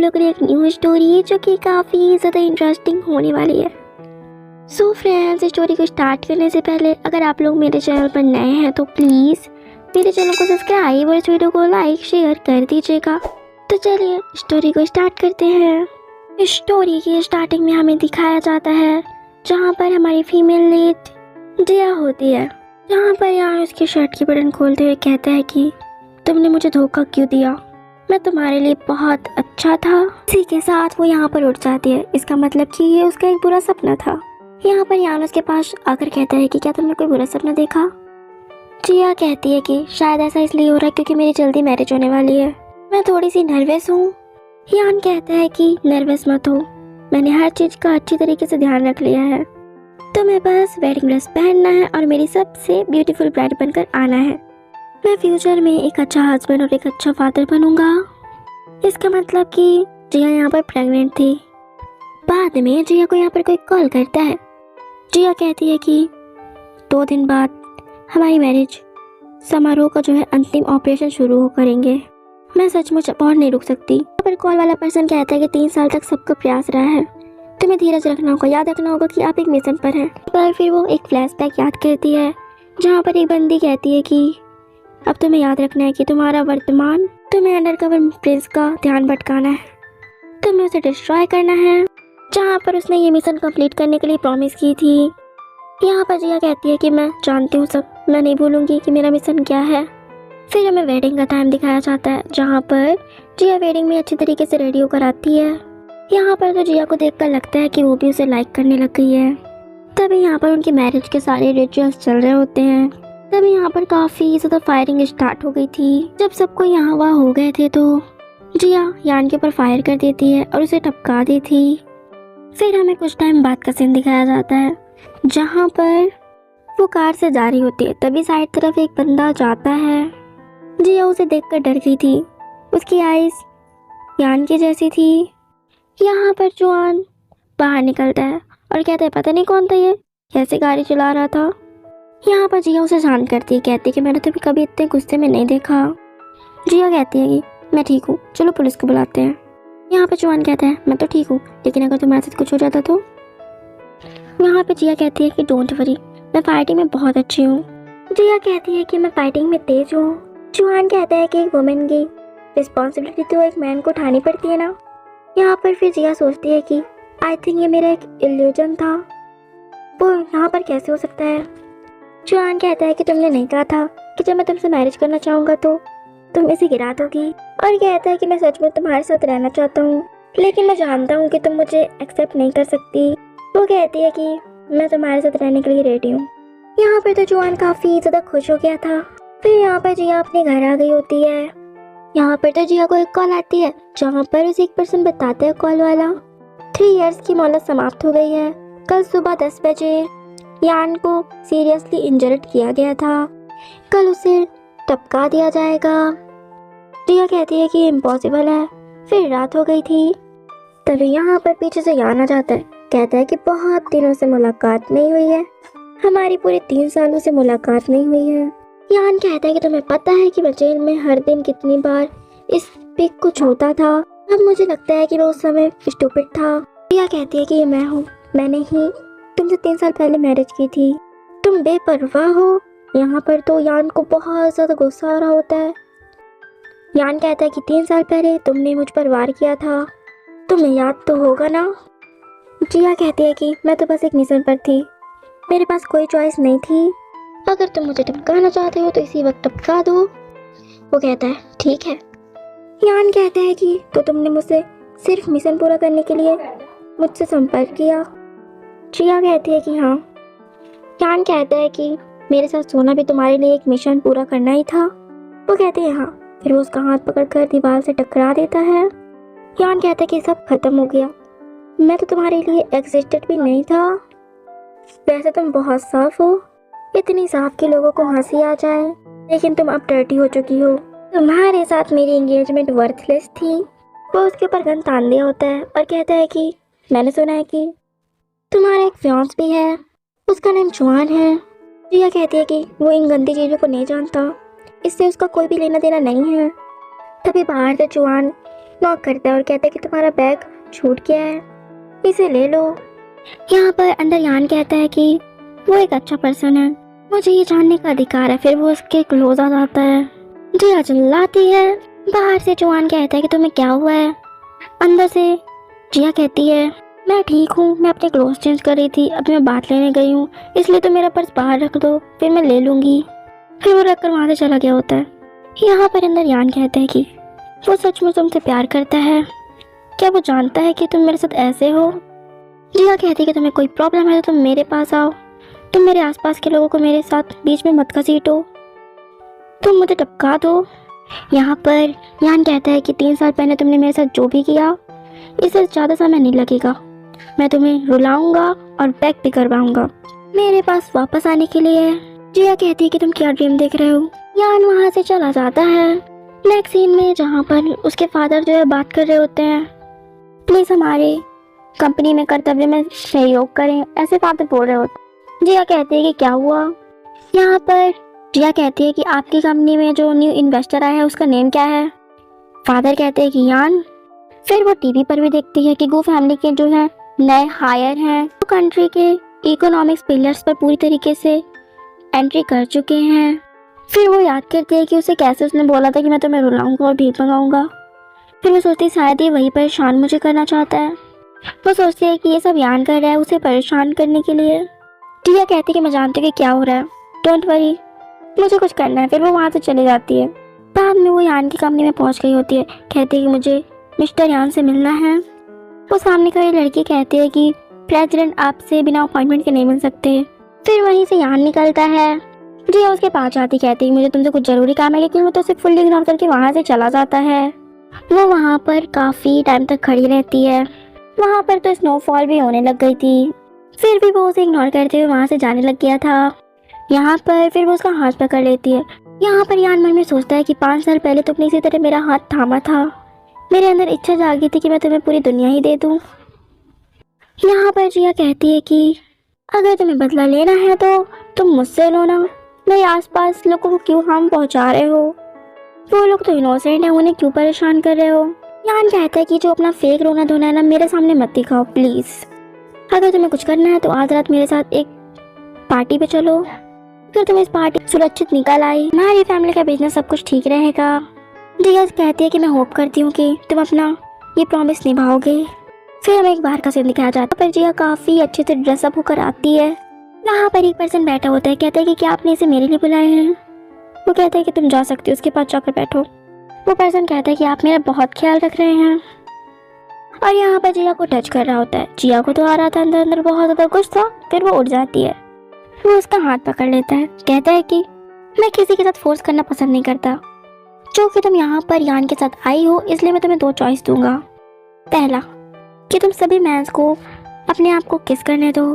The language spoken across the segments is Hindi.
लोगों के लिए एक न्यू स्टोरी जो कि काफ़ी ज़्यादा इंटरेस्टिंग होने वाली है। सो फ्रेंड्स, स्टोरी को स्टार्ट करने से पहले अगर आप लोग मेरे चैनल पर नए हैं तो प्लीज़ मेरे चैनल को सब्सक्राइब और इस वीडियो को लाइक शेयर कर दीजिएगा। तो चलिए स्टोरी को स्टार्ट करते हैं। इस स्टोरी की स्टार्टिंग में हमें दिखाया जाता है जहाँ पर हमारी फीमेल लीड जिया होती है, जहाँ पर यान उसकी शर्ट की बटन खोलते हुए कहता है कि तुमने मुझे धोखा क्यों दिया, मैं तुम्हारे लिए बहुत अच्छा था। इसी के साथ वो यहाँ पर उठ जाती है। इसका मतलब कि ये उसका एक बुरा सपना था। यहाँ पर यान उसके पास आकर कहता है कि क्या तुमने कोई बुरा सपना देखा। जिया कहती है कि शायद ऐसा इसलिए हो रहा है क्योंकि मेरी जल्दी मैरिज होने वाली है, मैं थोड़ी सी नर्वस हूँ। यान कहता है कि नर्वस मत हो, मैंने हर चीज़ का अच्छी तरीके से ध्यान रख लिया है, तुम्हें बस वेडिंग ड्रेस पहनना है और मेरी सबसे ब्यूटीफुल ब्राइड बनकर आना है। मैं फ्यूचर में एक अच्छा हस्बैंड और एक अच्छा फादर बनूंगा। इसका मतलब कि जिया यहाँ पर प्रेग्नेंट थी। बाद में जिया को यहाँ पर कोई कॉल करता है। जिया कहती है कि 2 दिन बाद हमारी मैरिज समारोह का जो है अंतिम ऑपरेशन शुरू हो करेंगे, मैं सचमुच और नहीं रुक सकती। यहाँ पर कॉल वाला पर्सन कहता है कि 3 साल तक सबका प्रयास रहा है, तुम्हें धीरज रखना होगा, याद रखना होगा कि आप एक मिशन पर हैं। पर फिर वो एक फ्लैशबैक याद करती है जहाँ पर एक बंदी कहती है कि अब तुम्हें याद रखना है कि तुम्हारा वर्तमान, तुम्हें अंडरकवर प्रिंस का ध्यान भटकाना है, तुम्हें उसे डिस्ट्रॉय करना है, जहाँ पर उसने ये मिशन कंप्लीट करने के लिए प्रॉमिस की थी। यहाँ पर जिया कहती है कि मैं जानती हूँ सब, मैं नहीं भूलूंगी कि मेरा मिशन क्या है। फिर हमें वेडिंग का टाइम दिखाया जाता है जहाँ पर जिया वेडिंग में अच्छी तरीके से रेडी होकर आती है। यहाँ पर तो जिया को देखकर लगता है कि वो भी उसे लाइक करने लग गई है। तभी यहाँ पर उनकी मैरिज के सारे रिचुअल्स चल रहे होते हैं। तभी यहाँ पर काफ़ी ज़्यादा फायरिंग स्टार्ट हो गई थी। जब सबको यहाँ वहाँ हो गए थे तो जिया यान के ऊपर फायर कर देती है और उसे टपका दी थी। फिर हमें कुछ टाइम बाद का सीन दिखाया जाता है जहाँ पर वो कार से जा रही होती है। तभी साइड तरफ एक बंदा जाता है। जिया उसे देखकर डर गई थी, उसकी आइज़ यान की जैसी थी। यहाँ पर जुआन बाहर निकलता है और कहता है पता नहीं कौन था ये, कैसे गाड़ी चला रहा था। यहाँ पर जिया उसे शांत करती है, कहती है कि मैंने तुम्हें कभी इतने गुस्से में नहीं देखा। जिया कहती है कि मैं ठीक हूँ, चलो पुलिस को बुलाते हैं। यहाँ पर जुआन कहता है मैं तो ठीक हूँ, लेकिन अगर तुम्हारे साथ कुछ हो जाता तो। यहाँ पे जिया कहती है कि डोंट वरी, मैं फाइटिंग में बहुत अच्छी हूँ। जिया कहती है कि मैं फाइटिंग में तेज हूँ। जुआन कहता है कि एक वुमेन की रिस्पॉन्सिबिलिटी तो एक मैन को उठानी पड़ती है ना। यहाँ पर फिर जिया सोचती है कि आई थिंक ये मेरा एक इल्यूजन था, वो यहाँ पर कैसे हो सकता है। जुआन कहता है कि तुमने नहीं कहा था कि जब मैं तुमसे मैरिज करना चाहूँगा तो तुम इसे गिरा दोगी, और कहता है कि मैं सच में तुम्हारे साथ रहना चाहता हूँ, लेकिन मैं जानता हूँ कि तुम मुझे एक्सेप्ट नहीं कर सकती। वो कहती है कि मैं तुम्हारे साथ रहने के लिए रेडी हूँ। यहाँ पर तो जुआन काफ़ी ज़्यादा खुश हो गया था। फिर यहाँ पर जिया अपने घर आ गई होती है। यहाँ पर तो जिया को एक कॉल आती है जहाँ पर उसे एक पर्सन बताता है कॉल वाला 3 इयर्स की मोहलत समाप्त हो गई है। कल सुबह 10 बजे यान को सीरियसली इंजर्ड किया गया था, कल उसे टपका दिया जाएगा। जिया कहती है कि इम्पॉसिबल है। फिर रात हो गई थी। तभी यहाँ पर पीछे से यान आ जाता है, कहता है कि बहुत दिनों से मुलाकात नहीं हुई है, हमारी पूरे 3 सालों से मुलाकात नहीं हुई है। यान कहता है कि तुम्हें पता है कि मैं जेल में हर दिन कितनी बार इस पिक को छूता था। अब मुझे लगता है कि मैं उस समय स्टूपिड था। जिया कहती है कि ये मैं हूँ, मैंने ही तुमसे 3 साल पहले मैरिज की थी, तुम बेपरवाह हो। यहाँ पर तो यान को बहुत ज़्यादा गुस्सा आ रहा होता है। यान कहता है कि 3 साल पहले तुमने मुझ पर वार किया था, तुम्हें याद तो होगा ना। जिया कहती है कि मैं तो बस एक मिशन पर थी, मेरे पास कोई चॉइस नहीं थी, अगर तुम मुझे टपकाना चाहते हो तो इसी वक्त टपका दो। वो कहता है ठीक है। यान कहता है कि तो तुमने मुझसे सिर्फ मिशन पूरा करने के लिए मुझसे संपर्क किया। जिया कहती है कि हाँ। यान कहता है कि मेरे साथ सोना भी तुम्हारे लिए एक मिशन पूरा करना ही था। वो कहते हैं हाँ। फिर वो उसका हाथ पकड़कर दीवार से टकरा देता है। यान कहता है कि सब खत्म हो गया, मैं तो तुम्हारे लिए एग्जिस्टेड भी नहीं था। वैसे तुम बहुत साफ हो, इतनी साफ कि लोगों को हंसी आ जाए, लेकिन तुम अब डर्टी हो चुकी हो, तुम्हारे साथ मेरी एंगेजमेंट वर्थलेस थी। वो उसके ऊपर गन तान दिया होता है और कहता है कि मैंने सुना है कि तुम्हारा एक फियांस भी है, उसका नाम जुआन है। जिया कहती है कि वो इन गंदी चीज़ों को नहीं जानता, इससे उसका कोई भी लेना देना नहीं है। तभी बाहर से जुआन नॉक करता है और कहता है कि तुम्हारा बैग छूट गया है, इसे ले लो। यहाँ पर अंदर यान कहता है कि वो एक अच्छा पर्सन है, मुझे ये जानने का अधिकार है। फिर वो उसके क्लोज आ जाता है। जिया चिल्लाती है। बाहर से जुआन कहता है कि तुम्हें क्या हुआ है। अंदर से जिया कहती है मैं ठीक हूँ, मैं अपने क्लोथ चेंज कर रही थी, अभी मैं बात लेने गई हूँ, इसलिए तो मेरा पर्स बाहर रख दो, फिर मैं ले लूँगी। फिर वो रख कर वहाँ से चला गया होता है। यहाँ पर अंदर यान कहता है कि वो सचमुच तुमसे प्यार करता है, क्या वो जानता है कि तुम मेरे साथ ऐसे हो। जिया कहती है कि तुम्हें कोई प्रॉब्लम है तो तुम मेरे पास आओ, तुम मेरे आसपास के लोगों को मेरे साथ बीच में मत घसीटो, तुम मुझे टपका दो। यहाँ पर यान कहता है कि 3 साल पहले तुमने मेरे साथ जो भी किया, इससे ज़्यादा समय नहीं लगेगा, मैं तुम्हें रुलाऊंगा और बैक भी करवाऊंगा मेरे पास वापस आने के लिए। जिया कहती है कि तुम क्या ड्रीम देख रहे हो। यान वहाँ से चला जाता है। नेक्स्ट सीन में जहाँ पर उसके फादर जो है बात कर रहे होते हैं, प्लीज़ हमारे कंपनी में कर्तव्य में सहयोग करें, ऐसे फादर बोल रहे होते। जिया कहती है कि क्या हुआ। यहाँ पर जिया कहती है कि आपकी कंपनी में जो न्यू इन्वेस्टर आया है उसका नेम क्या है। फादर कहते हैं कि यान। फिर वो टीवी पर भी देखती है कि गो फैमिली के जो है नए हायर हैं, वो कंट्री के इकोनॉमिक्स पिलर्स पर पूरी तरीके से एंट्री कर चुके हैं। फिर वो याद करती है कि उसे कैसे उसने बोला था कि मैं तुम्हें रुलाऊंगा और भीख मंगाऊंगा। फिर वो सोचती है शायद ये वही परेशान मुझे करना चाहता है। वो सोचती है कि ये सब यान कर रहा है उसे परेशान करने के लिए। जिया कहती है कि मैं जानती हूँ कि क्या हो रहा है, डोंट वरी, मुझे कुछ करना है। फिर वो वहाँ से चली जाती है। बाद में वो यान की कंपनी में पहुँच गई होती है। कहती है कि मुझे मिस्टर यान से मिलना है। वो सामने खड़ी लड़की कहती है कि प्रेसिडेंट आपसे बिना अपॉइंटमेंट के नहीं मिल सकते। फिर वहीं से यान निकलता है। जिया उसके पास जाती कहती है मुझे तुमसे कुछ ज़रूरी काम है, लेकिन वो तो उसे फुल्ली इग्नोर करके वहाँ से चला जाता है। वो वहाँ पर काफ़ी टाइम तक खड़ी रहती है। वहाँ पर तो स्नोफॉल भी होने लग गई थी, फिर भी वो उसे इग्नोर करते हुए वहाँ से जाने लग गया था। यहाँ पर फिर वो उसका हाथ पकड़ लेती है। यहाँ पर यान मन में सोचता है कि 5 साल पहले तुमने इसी तरह मेरा हाथ थामा था, मेरे अंदर इच्छा जागी थी कि मैं तुम्हें पूरी दुनिया ही दे दूँ। यहाँ पर जिया कहती है कि अगर तुम्हें बदला लेना है तो तुम मुझसे लो ना, मेरे आसपास लोगों को क्यों हार्म पहुँचा रहे हो, वो लोग तो इनोसेंट है, उन्हें क्यों परेशान कर रहे हो। यान कहता है कि जो अपना फेक रोना धोना है ना मेरे सामने मत दिखाओ प्लीज़, अगर तुम्हें कुछ करना है तो आज रात मेरे साथ एक पार्टी पे चलो, फिर तुम इस पार्टी सुरक्षित निकल आई, हमारी फैमिली का बिजनेस सब कुछ ठीक रहेगा। जिया कहती है कि मैं होप करती हूँ कि तुम अपना ये प्रॉमिस निभाओगे। फिर हमें एक बाहर का सीन दिखाया जाता है, पर जिया काफ़ी अच्छे से ड्रेसअप होकर आती है। वहाँ पर एक पर्सन बैठा होता है, कहता है कि क्या आपने इसे मेरे लिए बुलाए हैं। वो कहता है कि तुम जा सकती हो, उसके पास जाकर बैठो। वो पर्सन कहता है कि आप मेरा बहुत ख्याल रख रहे हैं, और यहाँ पर जिया को टच कर रहा होता है। जिया को तो आ रहा था अंदर अंदर बहुत ज़्यादा गुस्सा। फिर वो उठ जाती है। वो उसका हाथ पकड़ लेता है, कहता है कि मैं किसी के साथ फोर्स करना पसंद नहीं करता, जो कि तुम यहाँ पर यान के साथ आई हो, इसलिए मैं तुम्हें 2 चॉइस दूंगा। पहला कि तुम सभी मैंस को अपने आप को किस करने दो,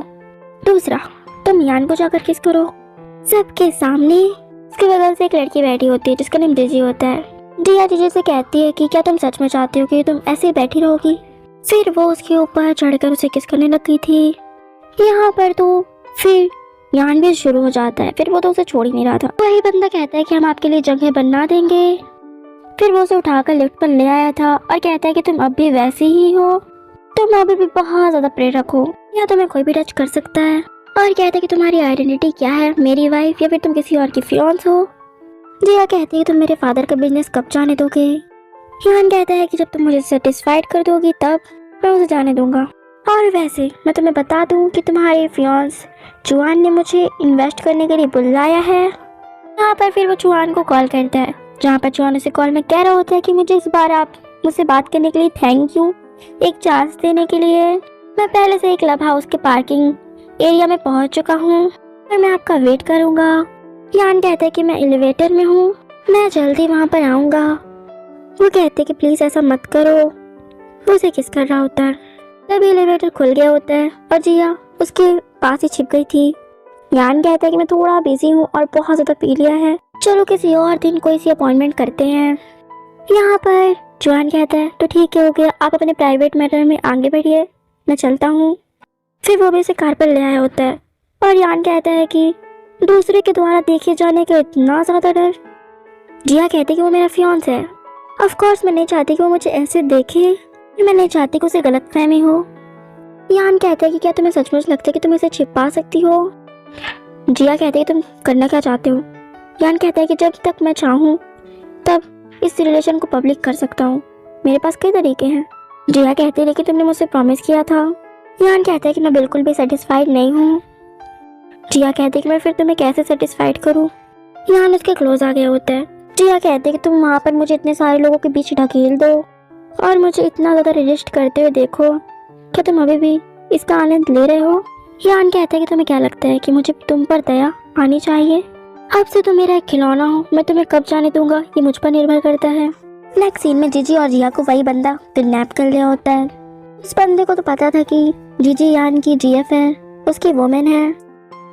दूसरा तुम यान को जाकर किस करो सबके सामने। उसके बगल से एक लड़की बैठी होती है जिसका नाम जिजी होता है। जिया जिजी से कहती है कि क्या तुम सच में चाहती हो कि तुम ऐसे ही बैठी रहोगी। फिर वो उसके ऊपर चढ़कर उसे किस करने लगी थी। यहाँ पर तो फिर यान भी शुरू हो जाता है। फिर वो तो उसे छोड़ ही नहीं रहा था। वही बंदा कहता है कि हम आपके लिए जगह बना देंगे। फिर वो उसे उठाकर लिफ्ट पर ले आया था और कहता है कि तुम अब भी वैसे ही हो, तुम अभी भी बहुत ज़्यादा प्रेरक हो, या तुम्हें कोई भी टच कर सकता है। और कहता है कि तुम्हारी आइडेंटिटी क्या है, मेरी वाइफ या फिर तुम किसी और की फियांस हो। जिया कहती है तुम मेरे फादर का बिजनेस कब जाने दोगे। यान कहता है कि जब तुम मुझे सेटिस्फाइड कर दोगी तब मैं उसे जाने दूंगा। और वैसे मैं तुम्हें बता दूं कि तुम्हारे फियांस जुआन ने मुझे इन्वेस्ट करने के लिए बुलाया है। यहाँ पर फिर वो जुआन को कॉल करता है, जहाँ पर जुआन उसे कॉल में कह रहा होता है कि मुझे इस बार आप मुझसे बात करने के लिए थैंक यू, एक चांस देने के लिए। मैं पहले से एक क्लब हाउस के पार्किंग एरिया में पहुँच चुका हूँ और मैं आपका वेट करूँगा। यान कहता है कि मैं एलिवेटर में हूँ, मैं जल्दी वहाँ पर आऊँगा। वो कहते हैं कि प्लीज़ ऐसा मत करो। वो उसे किस कर रहा होता है, तभी एलिवेटर खुल गया होता है और जिया उसके पास ही छिप गई थी। यान कहता है कि मैं थोड़ा बिजी हूँ और बहुत ज़्यादा पी लिया है, चलो किसी और दिन कोई सी अपॉइंटमेंट करते हैं। यहाँ पर जुआन कहता है तो ठीक है, हो गया, आप अपने प्राइवेट मैटर में आगे बढ़िए, मैं चलता हूँ। फिर वो भी उसे कार पर ले आया होता है और यान कहता है कि दूसरे के द्वारा देखे जाने का इतना ज़्यादा डर। जिया कहती है कि वो मेरा फियांस है ऑफ कोर्स मैं नहीं चाहती कि वो मुझे ऐसे देखे, मैं नहीं चाहती कि उसे गलतफहमी हो। यान कहता है कि क्या तुम्हें सचमुच लगता है कि तुम इसे छिपा सकती हो? जिया कहती है तुम करना क्या चाहते हो? यान कहता है कि जब तक मैं चाहूँ तब इस रिलेशन को पब्लिक कर सकता हूँ, मेरे पास कई तरीके हैं। जिया कहती है लेकिन तुमने मुझसे प्रॉमिस किया था। यान कहता है कि मैं बिल्कुल भी सेटिस्फाइड नहीं हूँ। जिया कहती है कि मैं फिर तुम्हें कैसे सेटिस्फाइड करूँ? यान उसके क्लोज आ गया होता है। जिया कहती है कि तुम वहाँ पर मुझे इतने सारे लोगों के बीच ढकेल दो और मुझे इतना ज़्यादा रेजिस्ट करते हुए देखो, क्या तुम अभी भी इसका आनंद ले रहे हो? यान कहता है कि तुम्हें क्या लगता है कि मुझे तुम पर दया आनी चाहिए? अब से तुम मेरा एक खिलौना हो, मैं तुम्हें कब जाने दूंगा ये मुझ पर निर्भर करता है। नेक्स्ट सीन में जीजी और जिया को वही बंदा किडनैप कर लिया होता है। उस बंदे को तो पता था कि जीजी यान की जीएफ है, उसकी वुमेन है,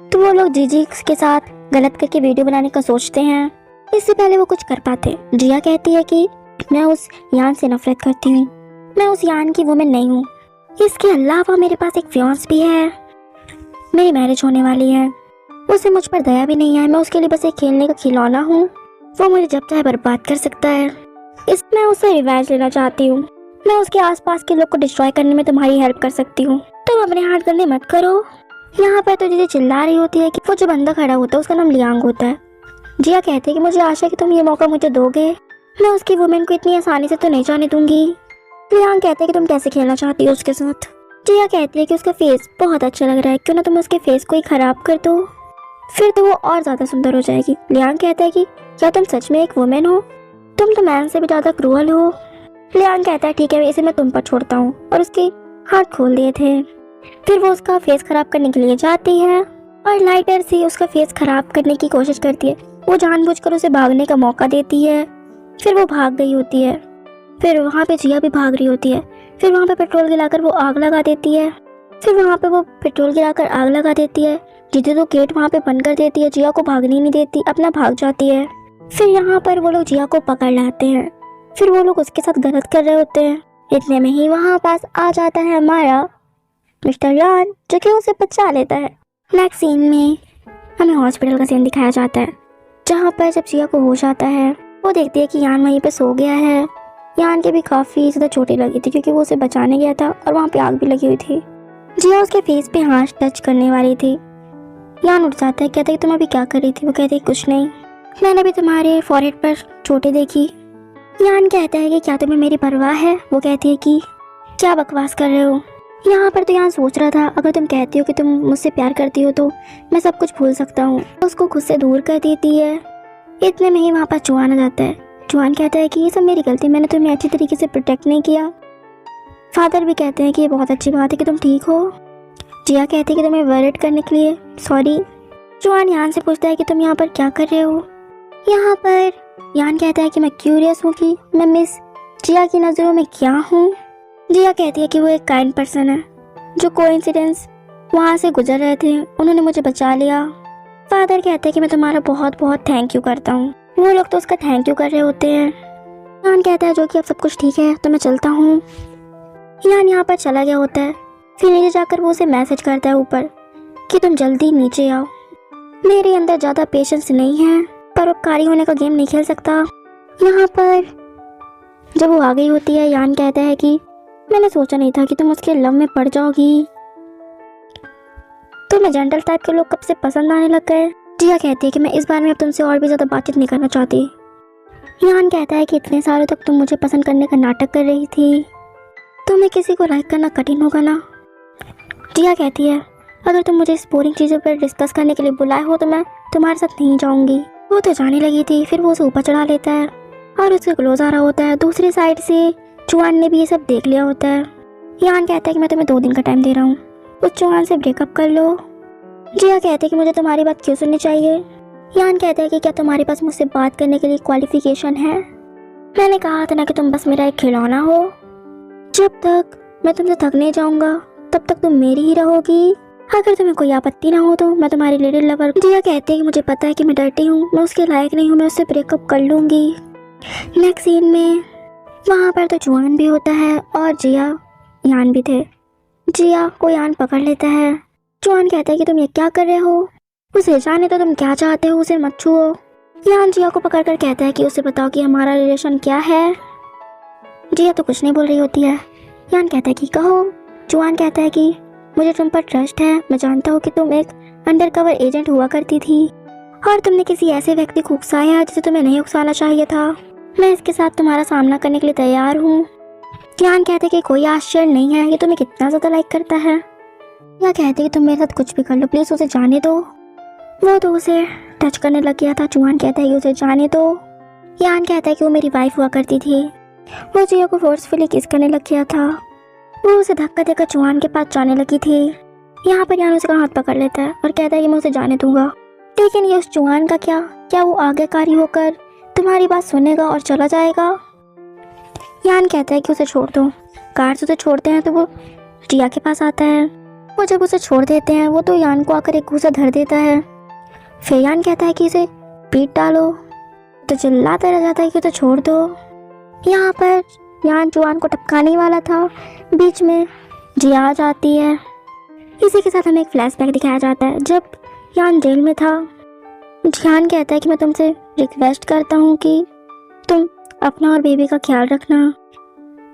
तो वो लोग जीजी के साथ गलत करके वीडियो बनाने का सोचते हैं, इससे पहले वो कुछ कर पाते। जिया कहती है कि मैं उस यान से नफरत करती हूँ, मैं उस यान की वुमेन नहीं हूँ। इसके अलावा मेरे पास एक फियांस भी है, मेरी मैरिज होने वाली है, उसे मुझ पर दया भी नहीं है, मैं उसके लिए बस एक खेलने का खिलौना हूँ, वो मुझे जब चाहे बर्बाद कर सकता है। इसमें उससे रिवेंज लेना चाहती हूँ, मैं उसके आसपास के लोग को डिस्ट्रॉय करने में तुम्हारी हेल्प कर सकती हूँ, तुम अपने हाथ गंदे मत करो। यहाँ पर तो दीदी चिल्ला रही होती है कि वो जो बंदा खड़ा होता है उसका नाम लियांग होता है। जिया कहती है कि मुझे आशा है कि तुम ये मौका मुझे दोगे, मैं उसकी वुमेन को इतनी आसानी से तो नहीं जाने दूंगी। लियांग कहते हैं कि तुम कैसे खेलना चाहती हो उसके साथ। जिया कहती है कि उसका फेस बहुत अच्छा लग रहा है, क्यों ना तुम उसके फेस को ही खराब कर दो, फिर तो वो और ज्यादा सुंदर हो जाएगी। लियांग कहता है कि क्या तुम सच में एक वुमेन हो? तुम तो मैन से भी ज्यादा क्रूअल हो। लियांग कहता है ठीक है इसे मैं तुम पर छोड़ता हूँ, और उसके हाथ खोल दिए थे। फिर वो उसका फेस खराब करने के लिए जाती है और लाइटर से उसका फेस खराब करने की कोशिश करती है। वो जानबूझकर उसे भागने का मौका देती है, फिर वो भाग गई होती है। फिर वहाँ पे जिया भी भाग रही होती है, फिर वहाँ पे पेट्रोल गिराकर वो आग लगा देती है। फिर वहाँ पे वो पेट्रोल गिराकर आग लगा देती है। जीजी तो गेट वहाँ पे बंद कर देती है, जिया को भागने नहीं देती, अपना भाग जाती है। फिर यहाँ पर वो लोग जिया को पकड़ लाते हैं, फिर वो लोग उसके साथ गलत कर रहे होते हैं। इतने में ही वहाँ पास आ जाता है हमारा मिस्टर यान, जो कि उसे बचा लेता है। नेक्स्ट सीन में हमें हॉस्पिटल का सीन दिखाया जाता है, जहाँ पर जब जिया को होश आता है वो देखती है कि यान वहीं पे सो गया है। यान के भी काफ़ी ज़्यादा चोटें लगी थी क्योंकि वो उसे बचाने गया था और वहाँ पे आग भी लगी हुई थी। जिया उसके फेस पे हाथ टच करने वाली थी। यान उठ जाता है, कहता है कि तुम अभी क्या कर रही थी? वो कहती है कुछ नहीं, मैंने भी तुम्हारे फॉरहेड पर चोटें देखी। यान कहता है कि क्या तुम्हें मेरी परवाह है? वो कहती है कि क्या बकवास कर रहे हो। यहाँ पर तो यान सोच रहा था अगर तुम कहती हो कि तुम मुझसे प्यार करती हो तो मैं सब कुछ भूल सकता हूँ, उसको खुद से दूर कर देती है। इतने में ही वहाँ पर चुआन आ जाता है। चुआन कहता है कि ये सब मेरी गलती, मैंने तुम्हें अच्छी तरीके से प्रोटेक्ट नहीं किया। फादर भी कहते हैं कि ये बहुत अच्छी बात है कि तुम ठीक हो। जिया कहती है कि तुम्हें वर्रिड करने के लिए सॉरी। चुआन यान से पूछता है कि तुम यहाँ पर क्या कर रहे हो। यहाँ पर यान कहता है कि मैं क्यूरियस हूँ कि मैं मिस जिया की नज़रों में क्या हूँ। जिया कहती है कि वो एक काइंड पर्सन है, जो कोइंसिडेंस वहाँ से गुजर रहे थे, उन्होंने मुझे बचा लिया। फादर कहते हैं कि मैं तुम्हारा बहुत बहुत थैंक यू करता हूँ। वो लोग तो उसका थैंक यू कर रहे होते हैं। यान कहता है जो कि अब सब कुछ ठीक है तो मैं चलता हूँ। यान यहाँ पर चला गया होता है। फिर नीचे जाकर वो उसे मैसेज करता है ऊपर कि तुम जल्दी नीचे आओ, मेरे अंदर ज़्यादा पेशेंस नहीं है, परोपकारी होने का गेम नहीं खेल सकता। यहाँ पर जब वो आ गई होती है, यान कहता है कि मैंने सोचा नहीं था कि तुम उसके लव में पड़ जाओगी, तुम्हें जनरल टाइप के लोग कब से पसंद आने लग गए। जिया कहती है कि मैं इस बारे में अब तुमसे और भी ज़्यादा बातचीत नहीं करना चाहती। यान कहता है कि इतने सालों तक तुम मुझे पसंद करने का नाटक कर रही थी, तुम्हें किसी को लाइक करना कठिन होगा ना। जिया कहती है अगर तुम मुझे इस बोरिंग चीज़ों पर डिस्कस करने के लिए बुलाए हो तो मैं तुम्हारे साथ नहीं जाऊंगी। वो तो जाने लगी थी, फिर वो उसे ऊपर चढ़ा लेता है और उसके क्लोज आ रहा होता है। दूसरी साइड से चुआन ने भी ये सब देख लिया होता है। यान कहता है कि मैं तुम्हें 2 दिन का टाइम दे रहा हूँ, उस चुआन से ब्रेकअप कर लो। जिया कहते हैं कि मुझे तुम्हारी बात क्यों सुननी चाहिए। यान कहता है कि क्या तुम्हारे पास मुझसे बात करने के लिए क्वालिफिकेशन है? मैंने कहा था ना कि तुम बस मेरा एक खिलौना हो, जब तक मैं तुमसे थक नहीं जाऊंगा तब तक तुम मेरी ही रहोगी। अगर तुम्हें कोई आपत्ति ना हो तो मैं तुम्हारी लिटिल लवर। जिया कहती है कि मुझे पता है कि मैं डरती हूँ, मैं उसके लायक नहीं हूँ, मैं उससे ब्रेकअप कर लूँगी। नेक्स्ट सीन में वहाँ पर तो चुआन भी होता है और जिया यान भी थे। जिया को यान पकड़ लेता है। चुआन कहता है कि तुम ये क्या कर रहे हो, उसे जाने तो तुम क्या चाहते हो, उसे मत छुओ। यान जिया को पकड़ कर कहता है कि उसे बताओ कि हमारा रिलेशन क्या है। जिया तो कुछ नहीं बोल रही होती है। यान कहता है कि कहो। जुआन कहता है कि मुझे तुम पर ट्रस्ट है, मैं जानता हूँ कि तुम एक अंडरकवर एजेंट हुआ करती थी और तुमने किसी ऐसे व्यक्ति को उकसाया जिसे तुम्हें नहीं उकसाना चाहिए था। मैं इसके साथ तुम्हारा सामना करने के लिए तैयार हूँ। यान कहते कि कोई आश्चर्य नहीं है, ये तुम्हें कितना ज़्यादा लाइक करता है। या कहते कि तुम मेरे साथ कुछ भी कर लो, प्लीज़ उसे जाने दो। वो तो उसे टच करने लग गया था। जुआन कहता है कि उसे जाने दो। यान कहता है कि वो मेरी वाइफ हुआ करती थी। वो जिया को फोर्सफुली किस करने लग गया था। वो उसे धक्का देकर जुआन के पास जाने लगी थी। यहाँ पर यान उसका हाथ पकड़ लेता है और कहता है कि मैं उसे जाने दूंगा। लेकिन ये उस जुआन का क्या वो आज्ञाकारी होकर तुम्हारी बात सुनेगा और चला जाएगा? यान कहता है कि उसे छोड़ दो। गार्ड्स उसे छोड़ते हैं तो वो जिया के पास आता है। वो जब उसे छोड़ देते हैं वो तो यान को आकर एक घूसा धर देता है। फिर यान कहता है कि इसे पीट डालो, तो चिल्लाता रह जाता है कि उसे छोड़ दो। यहाँ पर यान जुआन को टपकाने वाला था, बीच में जिया आ जाती है। इसी के साथ हमें एक फ्लैशबैक दिखाया जाता है जब यान जेल में था। यान कहता है कि मैं तुमसे रिक्वेस्ट करता हूँ कि तुम अपना और बेबी का ख्याल रखना।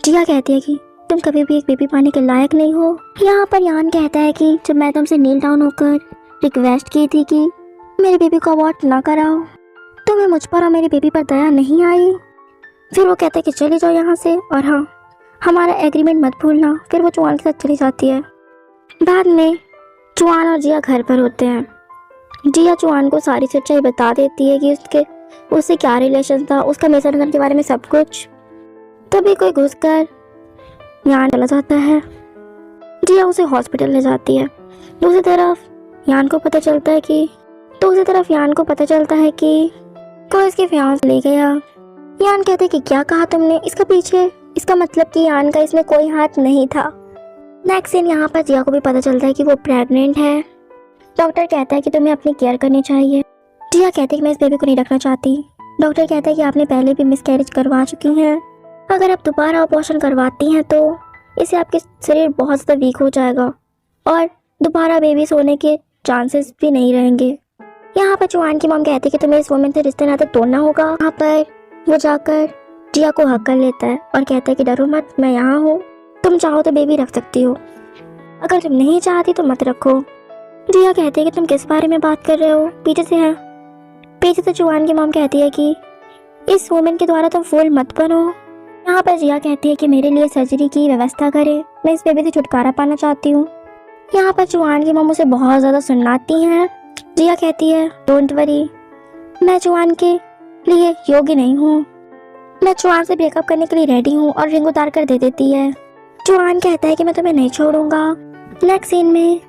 जिया कहती है कि तुम कभी भी एक बेबी पाने के लायक नहीं हो। यहाँ पर यान कहता है कि जब मैं तुमसे नील डाउन होकर रिक्वेस्ट की थी कि मेरे बेबी को अबॉर्ट ना कराओ, तुम्हें मुझ पर और मेरे बेबी पर दया नहीं आई। फिर वो कहता है कि चली जाओ यहाँ से, और हाँ, हमारा एग्रीमेंट मत भूलना। फिर वो जुआन के साथ चली जाती है। बाद में जुआन और जिया घर पर होते हैं। जिया जुआन को सारी सच्चाई बता देती है कि उससे क्या रिलेशन था, उसका मिसअंडरस्टैंडिंग के बारे में सब कुछ। तभी कोई घुसकर यान चला जाता है। जिया उसे हॉस्पिटल ले जाती है। दूसरी तरफ यान को पता चलता है कि कोई इसके फियांस ले गया। यान कहते कि क्या कहा तुमने, इसका मतलब कि यान का इसमें कोई हाथ नहीं था। नेक्स्ट सीन यहाँ पर जिया को भी पता चलता है कि वो प्रेग्नेंट है। डॉक्टर कहता है कि तुम्हें अपनी केयर करनी चाहिए। जिया कहती है कि मैं इस बेबी को नहीं रखना चाहती। डॉक्टर कहता है कि आपने पहले भी मिसकैरेज करवा चुकी हैं, अगर आप दोबारा अबॉर्शन करवाती हैं तो इससे आपके शरीर बहुत ज़्यादा वीक हो जाएगा और दोबारा बेबी होने के चांसेस भी नहीं रहेंगे। यहाँ पर जुआन की मॉम कहती है कि तुम्हें इस वुमन से रिश्ते नाते तोड़ना होगा। यहाँ पर वो जाकर जिया को हक कर लेता है और कहता है कि डरो मत, मैं यहाँ हूँ, तुम चाहो तो बेबी रख सकती हो, अगर तुम नहीं चाहती तो मत रखो। जिया कहती है कि तुम किस बारे में बात कर रहे हो, पीछे से जुआन की मॉम कहती है कि इस वुमन के द्वारा तुम फूल मत बनो। यहाँ पर जिया कहती है कि मेरे लिए सर्जरी की व्यवस्था करें, मैं इस बेबी से छुटकारा पाना चाहती हूँ। यहाँ पर जुआन की मॉम उसे बहुत ज़्यादा सुनाती हैं। जिया कहती है डोंट वरी, मैं जुआन के लिए योग्य नहीं हूँ, मैं जुआन से ब्रेकअप करने के लिए रेडी हूँ, और रिंग उतार कर दे देती है। जुआन कहता है कि मैं तुम्हें नहीं छोड़ूंगा। नेक्स्ट सीन में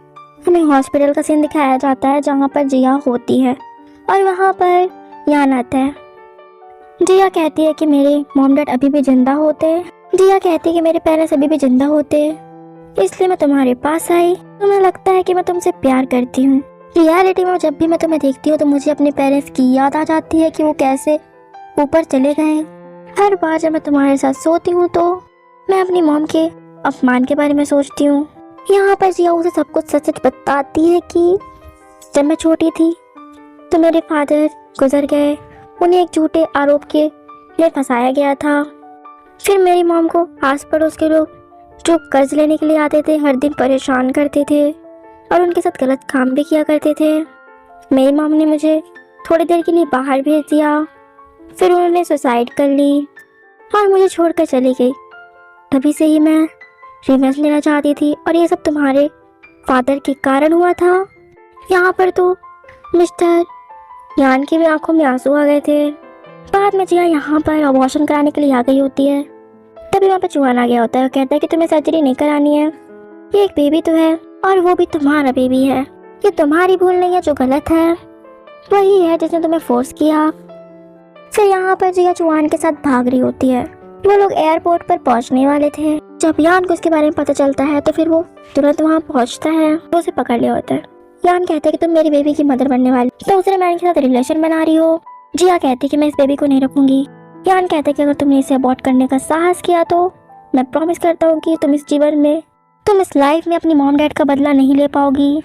हमें हॉस्पिटल का सीन दिखाया जाता है जहाँ पर जिया होती है और वहाँ पर यान आता है। जिया कहती है कि मेरे मॉम डैड अभी भी जिंदा होते। जिया कहती है कि मेरे पेरेंट्स अभी भी जिंदा होते, इसलिए मैं तुम्हारे पास आई। तुम्हें लगता है कि मैं तुमसे प्यार करती हूँ, रियलिटी में जब भी मैं तुम्हें देखती हूँ तो मुझे अपने पेरेंट्स की याद आ जाती है कि वो कैसे ऊपर चले गए। हर बार जब मैं तुम्हारे साथ सोती हूँ तो मैं अपनी मॉम के अपमान के बारे में सोचती हूँ। यहाँ पर जिया उसे सब कुछ सच सच बताती है कि जब मैं छोटी थी तो मेरे फादर गुजर गए, उन्हें एक झूठे आरोप के लिए फंसाया गया था। फिर मेरी मॉम को आस पड़ोस के लोग जो कर्ज लेने के लिए आते थे हर दिन परेशान करते थे और उनके साथ गलत काम भी किया करते थे। मेरी मॉम ने मुझे थोड़ी देर के लिए बाहर भेज दिया, फिर उन्होंने सुसाइड कर ली और मुझे छोड़कर चली गई। तभी से ही मैं रिवेंज लेना चाहती थी और ये सब तुम्हारे फादर के कारण हुआ था। यहाँ पर तो मिस्टर यान की भी आंखों में आंसू आ गए थे। बाद में जिया यहाँ पर अबॉर्शन कराने के लिए आ गई होती है। तभी वहाँ पर जुआन आ गया होता है और कहता है कि तुम्हें सर्जरी नहीं करानी है, ये एक बेबी तो है और वो भी तुम्हारा बेबी है, ये तुम्हारी भूल नहीं है जो गलत है, वही है जिसने तुम्हें फोर्स किया। फिर यहाँ पर जिया जुआन के साथ भाग रही होती है। वो लोग एयरपोर्ट पर पहुँचने वाले थे। जब यान को इसके बारे में पता चलता है तो फिर वो तुरंत वहाँ पहुँचता है, वो उसे पकड़ लिया होता है। यान कहता है कि तुम मेरी बेबी की मदर बनने वाली, दूसरे मैन के साथ रिलेशन बना रही हो। जिया कहती है कि मैं इस बेबी को नहीं रखूंगी। यान कहता है कि अगर तुमने इसे अबॉर्ट करने का साहस किया तो मैं प्रॉमिस करता हूँ कि तुम इस लाइफ में अपनी मॉम डैड का बदला नहीं ले पाओगी।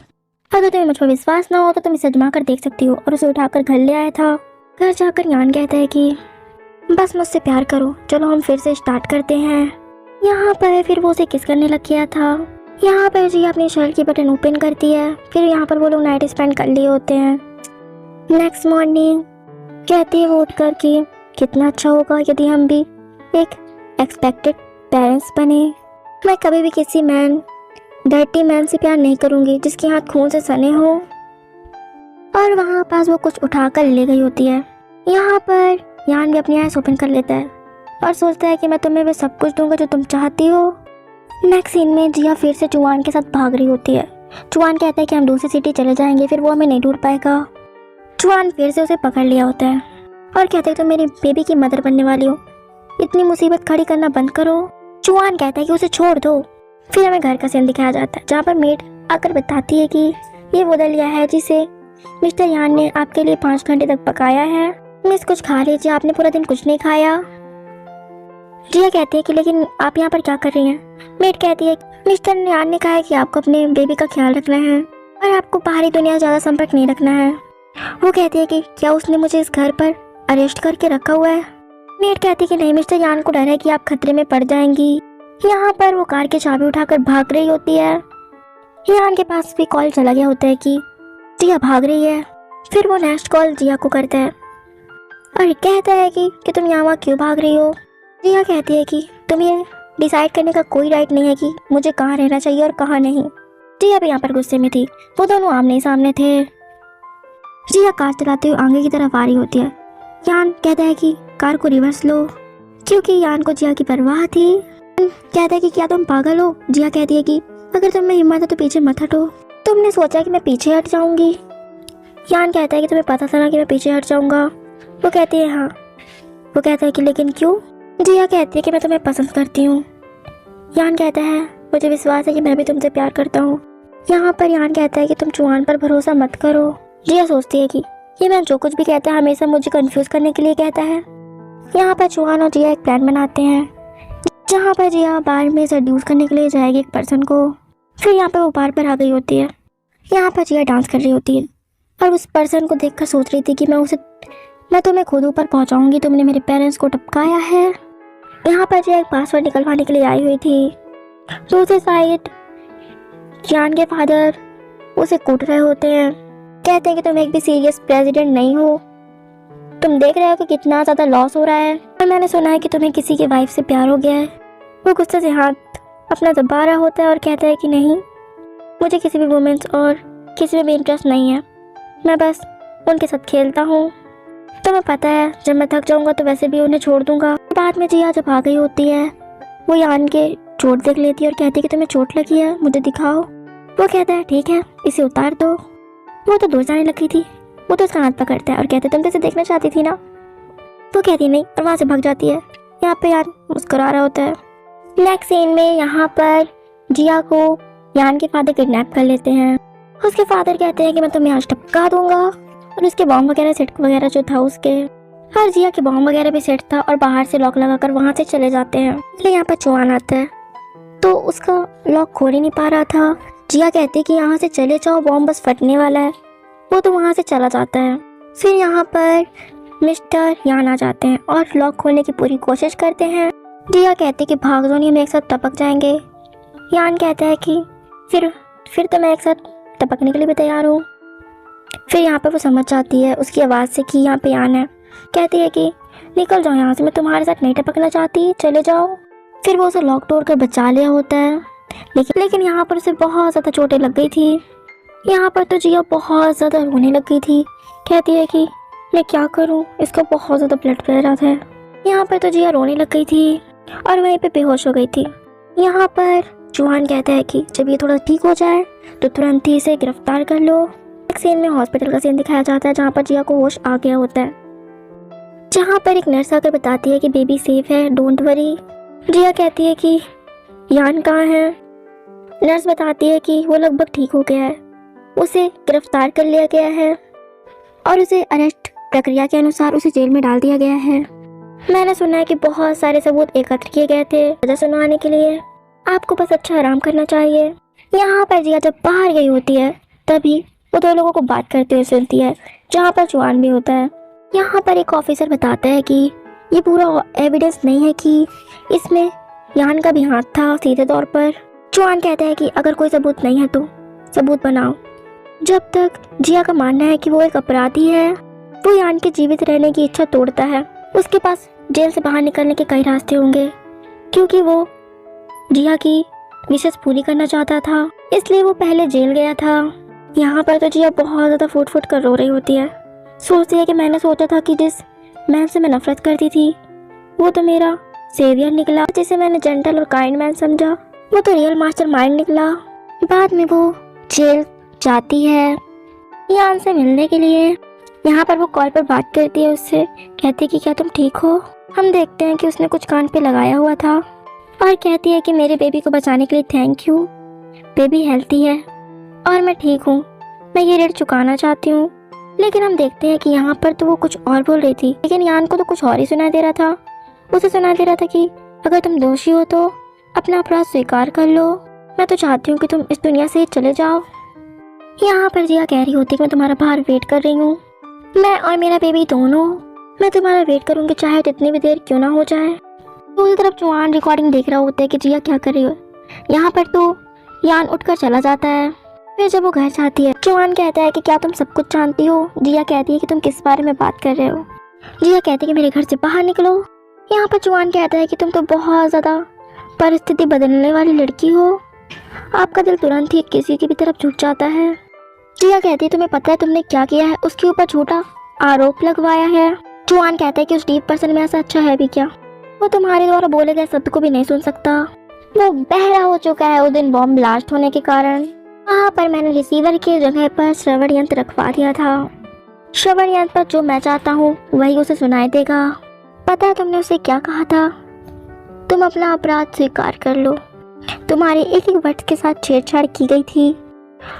अगर तुम्हें मुझ पर विश्वास ना हो तो तुम इसे आजमा कर देख सकती हो, और उसे उठाकर घर ले आया था। घर जाकर यान कहता है कि बस मुझसे प्यार करो, चलो हम फिर से स्टार्ट करते हैं। यहाँ पर फिर वो उसे किस करने लग गया था। यहाँ पर जिया अपनी शर्ट की बटन ओपन करती है। फिर यहाँ पर वो लोग नाइट स्पेंड कर लिए होते हैं। नेक्स्ट मॉर्निंग कहती है वो उठ कर कि कितना अच्छा होगा यदि हम भी एक एक्सपेक्टेड पेरेंट्स बने। मैं कभी भी किसी डर्टी मैन से प्यार नहीं करूँगी जिसके हाथ खून से सने हो। और वहाँ पास वो कुछ उठा कर ले गई होती है। यहाँ पर यान भी अपनी आँखें ओपन कर लेता है और सोचता है कि मैं तुम्हें वो सब कुछ दूंगा जो तुम चाहती हो। नेक्स्ट सीन में जिया फिर से चुआन के साथ भाग रही होती है। चुआन कहता है कि हम दूसरी सिटी चले जाएंगे, फिर वो हमें नहीं ढूंढ पाएगा। चुआन फिर से उसे पकड़ लिया होता है और कहता है तुम मेरी बेबी की मदर बनने वाली हो, इतनी मुसीबत खड़ी करना बंद करो। चुआन कहता है कि उसे छोड़ दो। फिर हमें घर का सीन दिखाया जाता है जहाँ पर मेड आकर बताती है कि ये वो दलिया है जिसे मिस्टर यान ने आपके लिए 5 घंटे तक पकाया है। मिस कुछ खा लीजिए, आपने पूरा दिन कुछ नहीं खाया। जिया कहती है कि लेकिन आप यहाँ पर क्या कर रही हैं। मेड कहती है मिस्टर यान ने कहा है कि आपको अपने बेबी का ख्याल रखना है और आपको बाहरी दुनिया से ज़्यादा संपर्क नहीं रखना है। वो कहती है कि क्या उसने मुझे इस घर पर अरेस्ट करके रखा हुआ है। मेड कहती है कि नहीं, मिस्टर यान को डर है कि आप खतरे में पड़ जाएंगी। यहाँ पर वो कार की चाबी उठाकर भाग रही होती है। यान के पास भी कॉल चला गया होता है कि जिया भाग रही है। फिर वो नेक्स्ट कॉल जिया को करता है और कहता है कि तुम यहाँ क्यों भाग रही हो। जिया कहती है कि तुम्हें डिसाइड करने का कोई राइट नहीं है कि मुझे कहाँ रहना चाहिए और कहाँ नहीं। जिया भी यहाँ पर गुस्से में थी, वो दोनों आमने सामने थे। जिया कार चलाते हुए आगे की तरफ आ रही होती है। यान कहता है कि कार को रिवर्स लो, क्योंकि यान को जिया की परवाह थी। कहता है कि क्या तुम पागल हो। जिया कहती है कि अगर तुम में हिम्मत है तो पीछे मत हटो, तुमने सोचा कि मैं पीछे हट जाऊंगी। यान कहता है कि तुम्हें पता था ना कि मैं पीछे हट जाऊंगा। वो कहती है हाँ। वो कहता है कि लेकिन क्यों। जिया कहती है कि मैं तुम्हें पसंद करती हूँ। यान कहता है मुझे विश्वास है कि मैं भी तुमसे प्यार करता हूँ। यहाँ पर यान कहता है कि तुम चुआन पर भरोसा मत करो। जिया सोचती है कि ये मैं जो कुछ भी कहता है हमेशा मुझे कंफ्यूज करने के लिए कहता है। यहाँ पर चुआन और जिया एक प्लान बनाते हैं जहाँ पर जिया बार में सेड्यूस करने के लिए जाएगी एक पर्सन को। फिर यहाँ पर वो बार पर आ गई होती है। यहाँ पर जिया डांस कर रही होती है और उस पर्सन को देखकर सोच रही थी कि मैं तुम्हें खुद ऊपर पहुँचाऊँगी, तुमने मेरे पेरेंट्स को टपकाया है। यहाँ पर जिया एक पासवर्ड निकलवाने के लिए आई हुई थी। दूसरी साइड यान के फादर उसे कूट रहे होते हैं, कहते हैं कि तुम एक भी सीरियस प्रेसिडेंट नहीं हो, तुम देख रहे हो कि कितना ज़्यादा लॉस हो रहा है और मैंने सुना है कि तुम्हें किसी की वाइफ से प्यार हो गया है। वो गुस्से से हाथ अपना दबा रहा होता है और कहता है कि नहीं, मुझे किसी भी वुमेन्स और किसी में भी इंटरेस्ट नहीं है, मैं बस उनके साथ खेलता हूँ। तुम्हें पता है जब मैं थक जाऊँगा तो वैसे भी उन्हें छोड़ दूँगा। बाद में जिया जब आ गई होती है वो यान के चोट देख लेती है और कहती है कि तुम्हें चोट लगी है, मुझे दिखाओ। वो कहता है ठीक है, इसे उतार दो। वो तो दूर जाने लगी थी। वो तो उसका हाथ पकड़ता है और कहते तुम तो इसे देखना चाहती थी ना। वो कहती नहीं और वहाँ से भाग जाती है। यहाँ पे यान मुस्कुरा रहा होता है। नेक्स्ट सीन में यहाँ पर जिया को यान के फादर किडनैप कर लेते हैं। उसके फादर कहते हैं कि मैं तुम्हें आज टपका दूंगा और उसके बॉम्ब वगैरह सेट वगैरह जो था उसके हर जिया के बॉम्ब वगैरह भी सेट था और बाहर से लॉक लगाकर वहाँ से चले जाते हैं। इसलिए यहाँ पर चौहान आता है तो उसका लॉक खोल ही नहीं पा रहा था। जिया कहती है कि यहाँ से चले जाओ, बॉम्ब बस फटने वाला है। वो तो वहाँ से चला जाता है। फिर यहाँ पर मिस्टर यान आ जाते हैं और लॉक खोलने की पूरी कोशिश करते हैं। जिया कहती है कि भाग दो, नहीं हम एक साथ टपक जाएंगे। यान कहता है कि फिर तो मैं एक साथ टपकने के लिए भी तैयार हूँ। फिर यहाँ पर वो समझ जाती है उसकी आवाज़ से कि यहाँ पे यान है। कहती है कि निकल जाओ यहाँ से, मैं तुम्हारे साथ नहीं टपकना चाहती, चले जाओ। फिर वो उसे लॉक तोड़ कर बचा लिया होता है, लेकिन यहाँ पर उसे बहुत ज़्यादा चोटें लग गई थी। यहाँ पर तो जिया बहुत ज़्यादा रोने लग गई थी। कहती है कि मैं क्या करूँ, इसका बहुत ज़्यादा ब्लड बह रहा था। यहाँ पर तो जिया रोने लग गई थी और वहीं पे बेहोश हो गई थी। यहाँ पर चौहान कहता है कि जब ये थोड़ा ठीक हो जाए तो तुरंत ही इसे गिरफ्तार कर लो। एक सीन में हॉस्पिटल का सीन दिखाया जाता है जहाँ पर जिया को होश आ गया होता है, जहाँ पर एक नर्स आकर बताती है कि बेबी सेफ है, डोंट वरी। जिया कहती है कि यान कहाँ है। नर्स बताती है कि वो लगभग ठीक हो गया है, उसे गिरफ्तार कर लिया गया है और उसे अरेस्ट प्रक्रिया के अनुसार उसे जेल में डाल दिया गया है। मैंने सुना है कि बहुत सारे सबूत एकत्र किए गए थे सजा सुनवाने के लिए। आपको बस अच्छा आराम करना चाहिए। यहाँ पर जिया जब बाहर गई होती है तभी वो दो लोगों को बात करते हुए सुनती है जहाँ पर चौहान भी होता है। यहाँ पर एक ऑफिसर बताता है कि ये पूरा एविडेंस नहीं है कि इसमें यान का भी हाथ था सीधे तौर पर। जुआन कहता है कि अगर कोई सबूत नहीं है तो सबूत बनाओ। जब तक जिया का मानना है कि वो एक अपराधी है, वो यान के जीवित रहने की इच्छा तोड़ता है। उसके पास जेल से बाहर निकलने के कई रास्ते होंगे, क्योंकि वो जिया की विशेष पूरी करना चाहता था, इसलिए वो पहले जेल गया था। यहाँ पर तो जिया बहुत ज़्यादा फुट फुट कर रो रही होती है। सोचती है कि मैंने सोचा था कि जिस मैन से मैं नफरत करती थी वो तो मेरा सेवियर निकला, जिसे मैंने जेंटल और काइंड मैन समझा वो तो रियल मास्टर माइंड निकला। बाद में वो जेल जाती है यान से मिलने के लिए। यहाँ पर वो कॉल पर बात करती है उससे, कहती है कि क्या तुम ठीक हो। हम देखते हैं कि उसने कुछ कान पे लगाया हुआ था और कहती है कि मेरे बेबी को बचाने के लिए थैंक यू, बेबी हेल्थी है और मैं ठीक हूँ, मैं ये ऋण चुकाना चाहती हूँ। लेकिन हम देखते हैं कि यहाँ पर तो वो कुछ और बोल रही थी, लेकिन यान को तो कुछ और ही सुनाई दे रहा था। उसे सुनाई दे रहा था कि अगर तुम दोषी हो तो अपना अपराध स्वीकार कर लो, मैं तो चाहती हूँ कि तुम इस दुनिया से चले जाओ। यहाँ पर जिया कह रही होती कि मैं तुम्हारा बाहर वेट कर रही हूँ, मैं और मेरा बेबी दोनों, मैं तुम्हारा वेट करूँगी चाहे जितनी भी देर क्यों ना हो जाए। दूसरी तरफ जुआन रिकॉर्डिंग देख रहा होता है कि जिया क्या कर रही है। यहाँ पर तो यान उठकर चला जाता है। फिर जब वो घर जाती है, जुआन कहता है कि क्या तुम सब कुछ जानती हो। जिया कहती है कि तुम किस बारे में बात कर रहे हो। जिया कहती है कि मेरे घर से बाहर निकलो। यहाँ पर जुआन कहता है कि तुम तो बहुत ज़्यादा परिस्थिति बदलने वाली लड़की हो, आपका दिल तुरंत ही किसी की भी तरफ झुक जाता है। जिया कहती है तुम्हें पता है तुमने क्या किया है, उसके ऊपर झूठा आरोप लगवाया है। जुआन कहता है कि उस डीप पर्सन में ऐसा अच्छा है भी क्या, वो तुम्हारे द्वारा बोले गए शब्द को भी नहीं सुन सकता। वो बहरा हो चुका है उस दिन बॉम्ब ब्लास्ट होने के कारण। वहाँ पर मैंने रिसीवर की जगह पर श्रवण यंत्र रखवा दिया था। श्रवण यंत्र पर जो मैं चाहता हूँ वही उसे सुनाई देगा। पता है तुमने उसे क्या कहा था, तुम अपना अपराध स्वीकार कर लो। तुम्हारे एक एक वर्ड के साथ छेड़छाड़ की गई थी।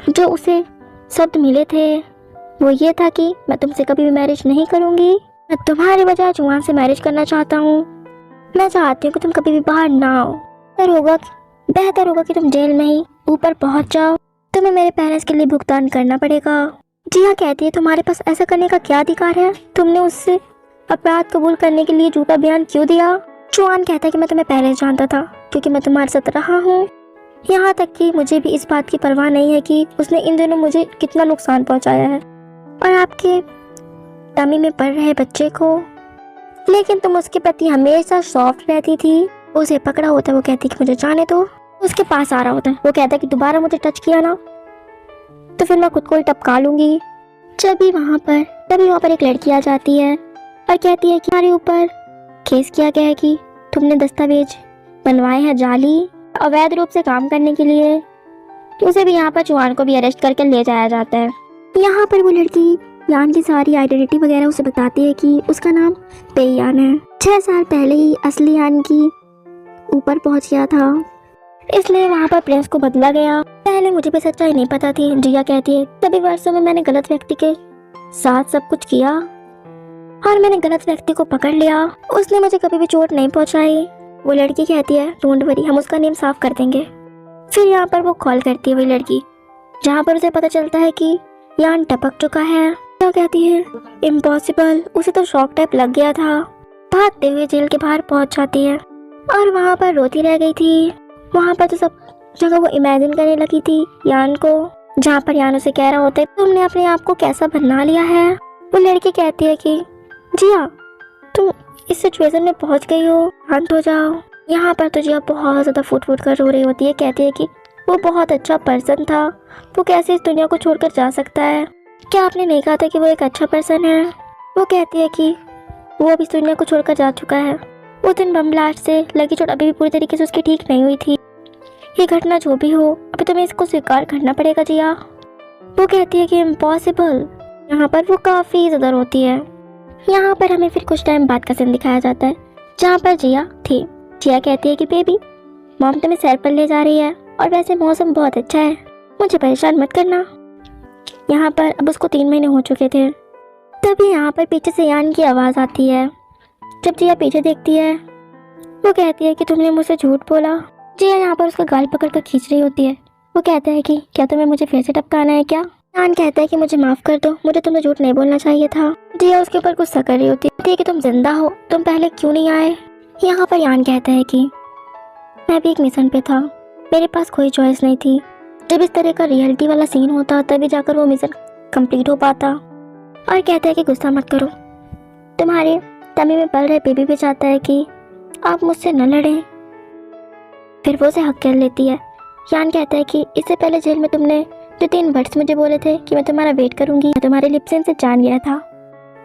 जो उसे शब्द मिले थे वो ये था कि मैं तुमसे कभी भी मैरिज नहीं करूँगी, मैं तुम्हारे बजाय जुआन से मैरिज करना चाहता हूँ। मैं चाहती हूँ कि तुम कभी भी बाहर ना आओ। बेहतर होगा कि तुम जेल में ही ऊपर पहुँच जाओ। तुम्हें मेरे पेरेंट्स के लिए भुगतान करना पड़ेगा। जिया कहती है तुम्हारे पास ऐसा करने का क्या अधिकार है, तुमने उससे अपराध कबूल करने के लिए झूठा बयान क्यों दिया। जुआन कहता है कि मैं तुम्हें पहले जानता था क्योंकि मैं तुम्हारे साथ रहा हूँ। यहाँ तक कि मुझे भी इस बात की परवाह नहीं है कि उसने इन दिनों मुझे कितना नुकसान पहुँचाया है और आपके टमी में पड़ रहे बच्चे को। लेकिन तुम उसके प्रति हमेशा सॉफ्ट रहती थी। उसे पकड़ा होता है वो कहती कि मुझे जाने दो, उसके पास आ रहा होता है वो कहता है कि दोबारा मुझे टच किया ना तो फिर मैं खुद को ही टपका लूंगी। तभी वहाँ पर एक लड़की आ जाती है और कहती है कि हमारे ऊपर केस किया गया है कि तुमने दस्तावेज बनवाए हैं जाली अवैध रूप से काम करने के लिए। तो उसे भी यहाँ पर जुआन को भी अरेस्ट करके ले जाया जाता है। यहाँ पर वो लड़की यान की सारी आइडेंटिटी वगैरह उसे बताती है कि उसका नाम पेयान है। 6 साल पहले ही असली यान की ऊपर पहुंच गया था, इसलिए वहाँ पर प्रिंस को बदला गया। पहले मुझे भी सच्चाई नहीं पता थी, जिया कहती है। तभी वर्षों में मैंने गलत व्यक्ति के साथ सब कुछ किया और मैंने गलत व्यक्ति को पकड़ लिया। उसने मुझे कभी भी चोट नहीं पहुँचाई। वो लड़की कहती है डोंट वरी, हम उसका नेम साफ कर देंगे। फिर यहाँ पर वो कॉल करती है वही लड़की, जहाँ पर उसे पता चलता है कि यान टपक चुका है। तो कहती है इम्पॉसिबल, उसे तो शॉक टाइप लग गया था। भागते हुए जेल के बाहर पहुंच जाती है और वहाँ पर रोती रह गई थी। वहाँ पर तो सब जगह वो इमेजिन करने लगी थी यान को, जहाँ पर यान उसे कह रहा होता है तुमने अपने आप को कैसा बना लिया है। वो लड़की कहती है कि जिया तुम इस सिचुएशन में पहुँच गई हो, शांत हो जाओ। यहाँ पर तो जिया बहुत ज़्यादा फुट कर रो रही होती है। कहती है कि वो बहुत अच्छा पर्सन था, वो कैसे इस दुनिया को छोड़कर जा सकता है। क्या आपने नहीं कहा था कि वो एक अच्छा पर्सन है। वो कहती है कि वो अब इस दुनिया को छोड़कर जा चुका है। उस दिन बम ब्लास्ट से लगी चोट अभी भी पूरी तरीके से उसकी ठीक नहीं हुई थी। ये घटना जो भी हो अभी तुम्हें इसको स्वीकार करना पड़ेगा जिया। वो कहती है कि इम्पॉसिबल। यहाँ पर वो काफ़ी ज़्यादा रोती है। यहाँ पर हमें फिर कुछ टाइम बाद का सीन दिखाया जाता है जहाँ पर जिया थी। जिया कहती है कि बेबी मॉम तुम्हें सैर पर ले जा रही है और वैसे मौसम बहुत अच्छा है, मुझे परेशान मत करना। यहाँ पर अब उसको 3 महीने हो चुके थे। तभी यहाँ पर पीछे से यान की आवाज़ आती है। जब जिया पीछे देखती है वो कहती है कि तुमने मुझसे झूठ बोला। जिया यहाँ पर उसका गाल पकड़ कर खींच रही होती है। वो कहता है कि क्या तुम्हें मुझे फिर से टपकाना है क्या। यान कहता है कि मुझे माफ़ कर दो, मुझे तुमसे झूठ नहीं बोलना चाहिए था। जिया उसके ऊपर गुस्सा कर रही होती है कि तुम जिंदा हो, तुम पहले क्यों नहीं आए। यहाँ पर यान कहता है कि मैं भी एक मिशन पे था, मेरे पास कोई चॉइस नहीं थी। जब इस तरह का रियलिटी वाला सीन होता तभी जाकर वो मिशन कंप्लीट हो पाता। और कहता है कि गुस्सा मत करो, तुम्हारे तमी में पल रहे बेबी भी चाहता है कि आप मुझसे न लड़ें। फिर वो उसे हक कर लेती है। यान कहता है कि इससे पहले जेल में तुमने जो 3 वर्ड्स मुझे बोले थे कि मैं तुम्हारा वेट करूंगी, मैं तुम्हारे लिप से इनसे जान गया था।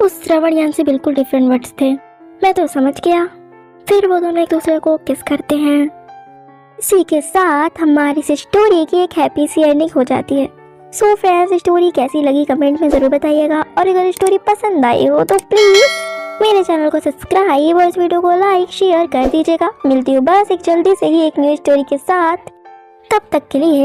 उस श्रवण यान से बिल्कुल डिफरेंट वर्ड्स थे, मैं तो समझ गया। फिर वो दोनों एक दूसरे को किस करते हैं। इसी के साथ हमारी इस स्टोरी की एक हैप्पी सी एंडिंग हो जाती है। सो फ्रेंड्स, स्टोरी कैसी लगी कमेंट में ज़रूर बताइएगा, और अगर स्टोरी पसंद आई हो तो प्लीज़ मेरे चैनल को सब्सक्राइब और इस वीडियो को लाइक शेयर कर दीजिएगा। मिलती हूँ बस एक जल्दी से ही एक न्यू स्टोरी के साथ, तब तक के लिए